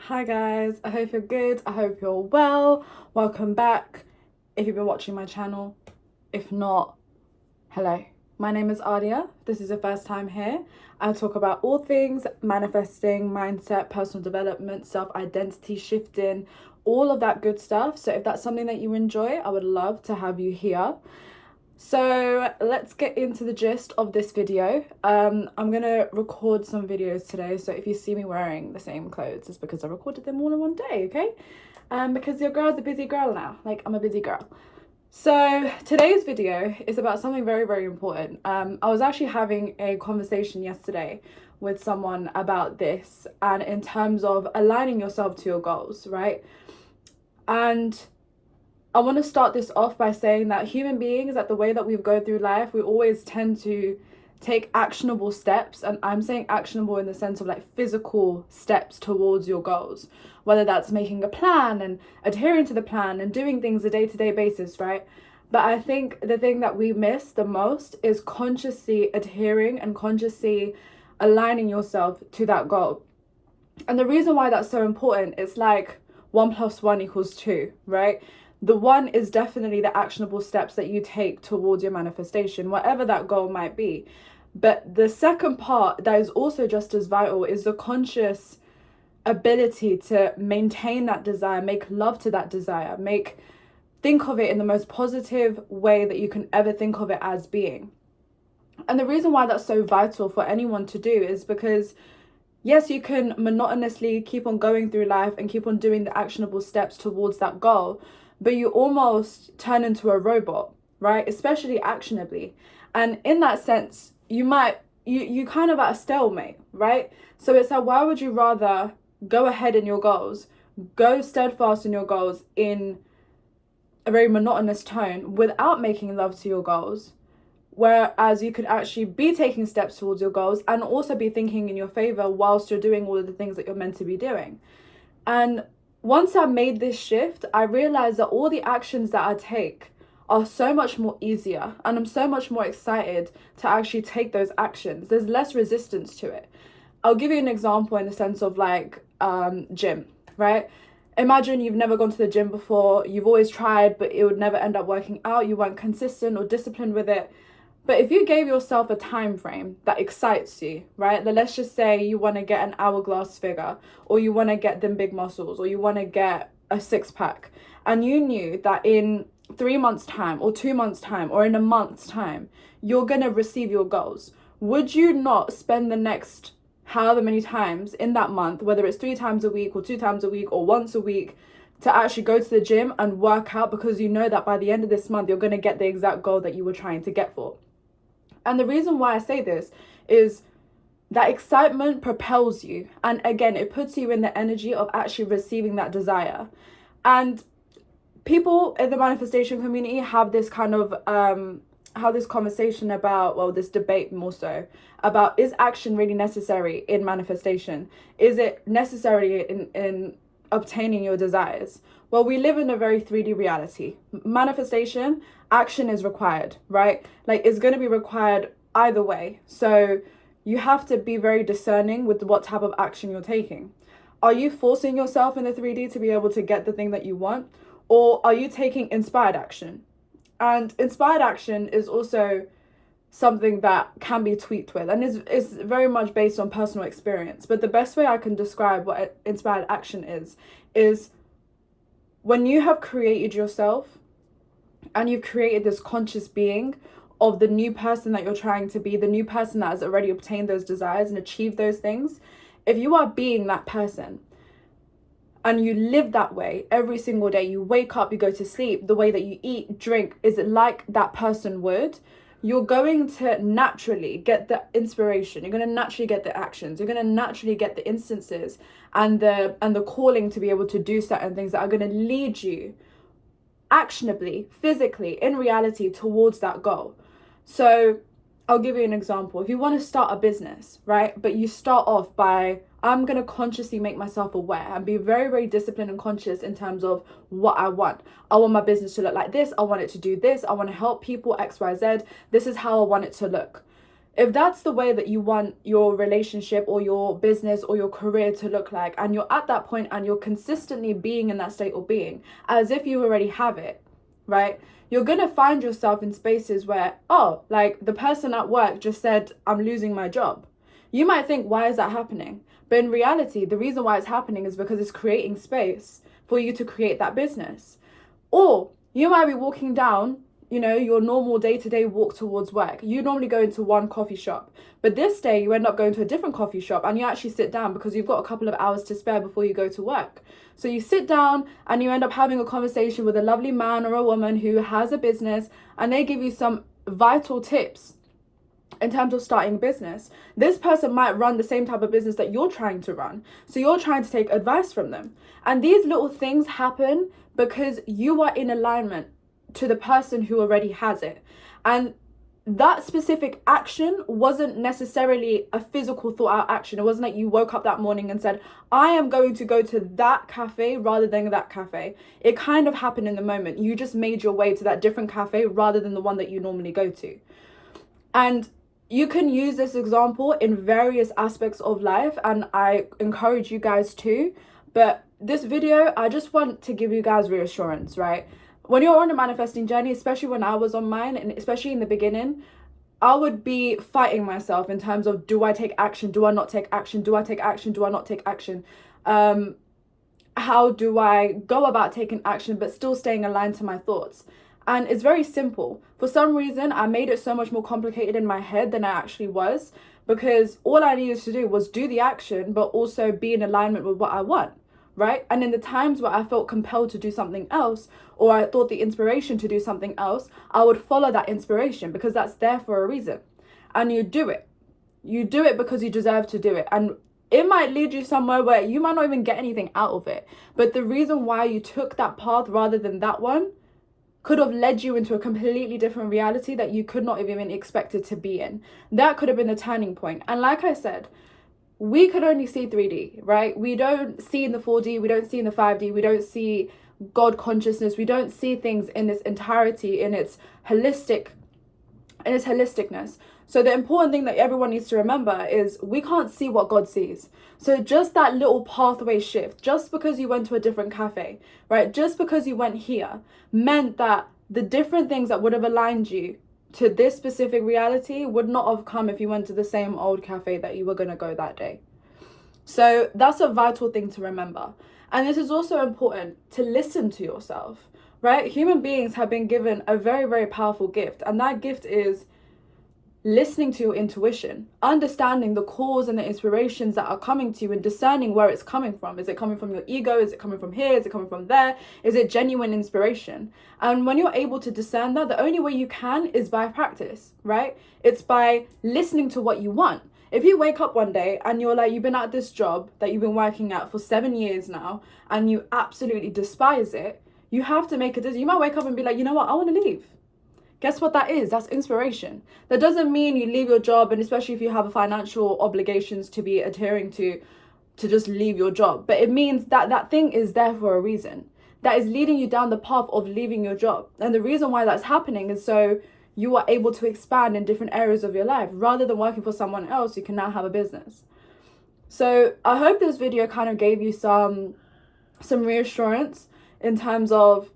Hi guys, I hope you're good. I hope you're well. Welcome back if you've been watching my channel. If not, hello. My name is Aaliyah. This is your first time here. I talk about all things manifesting, mindset, personal development, self-identity shifting, all of that good stuff. So if that's something that you enjoy, I would love to have you here. So let's get into the gist of this video. I'm gonna record some videos today, so if you see me wearing the same clothes, it's because I recorded them all in one day, okay? Because your girl's a busy girl now, like I'm a busy girl. So today's video is about something very, very important. I was actually having a conversation yesterday with someone about this, and in terms of aligning yourself to your goals, right? And I want to start this off by saying that human beings, that the way that we go through life, we always tend to take actionable steps. And I'm saying actionable in the sense of like physical steps towards your goals, whether that's making a plan and adhering to the plan and doing things a day-to-day basis, right? But I think the thing that we miss the most is consciously adhering and consciously aligning yourself to that goal. And the reason why that's so important is like 1 + 1 = 2, right? The one is definitely the actionable steps that you take towards your manifestation, whatever that goal might be. But the second part that is also just as vital is the conscious ability to maintain that desire, make love to that desire, think of it in the most positive way that you can ever think of it as being. And the reason why that's so vital for anyone to do is because yes, you can monotonously keep on going through life and keep on doing the actionable steps towards that goal, but you almost turn into a robot, right? Especially actionably. And in that sense, you kind of at a stalemate, right? So it's like, why would you rather go ahead in your goals, go steadfast in your goals in a very monotonous tone without making love to your goals? Whereas you could actually be taking steps towards your goals and also be thinking in your favor whilst you're doing all of the things that you're meant to be doing. And once I made this shift, I realized that all the actions that I take are so much more easier, and I'm so much more excited to actually take those actions. There's less resistance to it. I'll give you an example in the sense of like gym, right? Imagine you've never gone to the gym before, you've always tried, but it would never end up working out, you weren't consistent or disciplined with it. But if you gave yourself a time frame that excites you, right? Let's just say you want to get an hourglass figure, or you want to get them big muscles, or you want to get a 6-pack, and you knew that in 3 months' time, or 2 months' time, or in a month's time, you're going to receive your goals. Would you not spend the next however many times in that month, whether it's 3 times a week, or 2 times a week, or once a week, to actually go to the gym and work out, because you know that by the end of this month, you're going to get the exact goal that you were trying to get for? And the reason why I say this is that excitement propels you. And again, it puts you in the energy of actually receiving that desire. And people in the manifestation community have this kind of, this conversation about, well, this debate more so, about is action really necessary in manifestation? Is it necessary in obtaining your desires? Well, we live in a very 3D reality. Manifestation, action is required, right? Like it's going to be required either way. So you have to be very discerning with what type of action you're taking. Are you forcing yourself in the 3D to be able to get the thing that you want? Or are you taking inspired action? And inspired action is also something that can be tweaked with, and is very much based on personal experience. But the best way I can describe what inspired action is when you have created yourself and you've created this conscious being of the new person that you're trying to be, the new person that has already obtained those desires and achieved those things. If you are being that person and you live that way every single day, you wake up, you go to sleep, the way that you eat, drink, is it like that person would, you're going to naturally get the inspiration, you're going to naturally get the actions, you're going to naturally get the instances and the calling to be able to do certain things that are going to lead you actionably, physically, in reality towards that goal. So I'll give you an example. If you want to start a business, right, but you start off by, I'm going to consciously make myself aware and be very, very disciplined and conscious in terms of what I want. I want my business to look like this. I want it to do this. I want to help people, X, Y, Z. This is how I want it to look. If that's the way that you want your relationship or your business or your career to look like, and you're at that point and you're consistently being in that state of being as if you already have it, right? You're going to find yourself in spaces where, oh, like the person at work just said, I'm losing my job. You might think, why is that happening? But in reality, the reason why it's happening is because it's creating space for you to create that business. Or you might be walking down, you know, your normal day-to-day walk towards work. You normally go into one coffee shop, but this day you end up going to a different coffee shop and you actually sit down because you've got a couple of hours to spare before you go to work. So you sit down and you end up having a conversation with a lovely man or a woman who has a business, and they give you some vital tips in terms of starting a business. This person might run the same type of business that you're trying to run. So you're trying to take advice from them. And these little things happen because you are in alignment to the person who already has it. And that specific action wasn't necessarily a physical thought out action. It wasn't like you woke up that morning and said, I am going to go to that cafe rather than that cafe. It kind of happened in the moment. You just made your way to that different cafe rather than the one that you normally go to. And you can use this example in various aspects of life, and I encourage you guys to. But this video, I just want to give you guys reassurance, right? When you're on a manifesting journey, especially when I was on mine, and especially in the beginning, I would be fighting myself in terms of, do I take action? Do I not take action? Do I take action? Do I not take action? How do I go about taking action but still staying aligned to my thoughts? And it's very simple. For some reason, I made it so much more complicated in my head than I actually was, because all I needed to do was do the action, but also be in alignment with what I want, right? And in the times where I felt compelled to do something else, or I thought the inspiration to do something else, I would follow that inspiration because that's there for a reason. And you do it. You do it because you deserve to do it. And it might lead you somewhere where you might not even get anything out of it. But the reason why you took that path rather than that one could have led you into a completely different reality that you could not have even expected to be in. That could have been the turning point. And like I said, we could only see 3D, right? We don't see in the 4D, we don't see in the 5D, we don't see God consciousness, we don't see things in its entirety, in its holisticness. So the important thing that everyone needs to remember is we can't see what God sees. So just that little pathway shift, just because you went to a different cafe, right? Just because you went here meant that the different things that would have aligned you to this specific reality would not have come if you went to the same old cafe that you were going to go that day. So that's a vital thing to remember. And this is also important to listen to yourself, right? Human beings have been given a very, very powerful gift. And that gift is listening to your intuition, understanding the cause and the inspirations that are coming to you and discerning where it's coming from. Is it coming from your ego? Is it coming from here? Is it coming from there? Is it genuine inspiration? And when you're able to discern that, the only way you can is by practice, right? It's by listening to what you want. If you wake up one day and you're like, you've been at this job that you've been working at for 7 years now and you absolutely despise it, you have to make a decision. You might wake up and be like, you know what, I want to leave. Guess what that is? That's inspiration. That doesn't mean you leave your job, and especially if you have financial obligations to be adhering to just leave your job. But it means that that thing is there for a reason. That is leading you down the path of leaving your job. And the reason why that's happening is so you are able to expand in different areas of your life. Rather than working for someone else, you can now have a business. So I hope this video kind of gave you some reassurance in terms of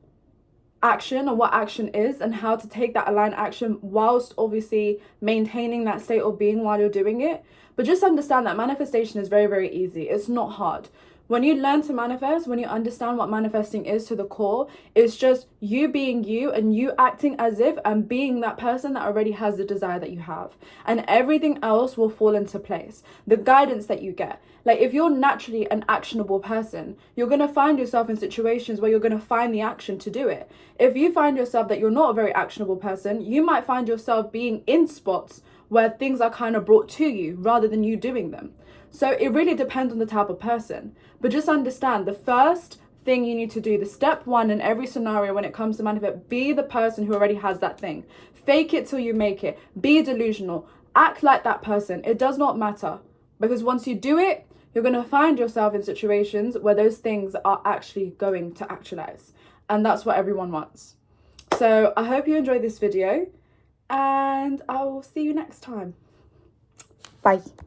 action and what action is and how to take that aligned action whilst obviously maintaining that state of being while you're doing it. But just understand that manifestation is very, very easy. It's not hard. When you learn to manifest, when you understand what manifesting is to the core, it's just you being you and you acting as if and being that person that already has the desire that you have. And everything else will fall into place. The guidance that you get. Like if you're naturally an actionable person, you're going to find yourself in situations where you're going to find the action to do it. If you find yourself that you're not a very actionable person, you might find yourself being in spots where things are kind of brought to you rather than you doing them. So it really depends on the type of person. But just understand the first thing you need to do, the step one in every scenario when it comes to manifest, be the person who already has that thing. Fake it till you make it. Be delusional. Act like that person. It does not matter. Because once you do it, you're going to find yourself in situations where those things are actually going to actualize. And that's what everyone wants. So I hope you enjoyed this video and I will see you next time. Bye.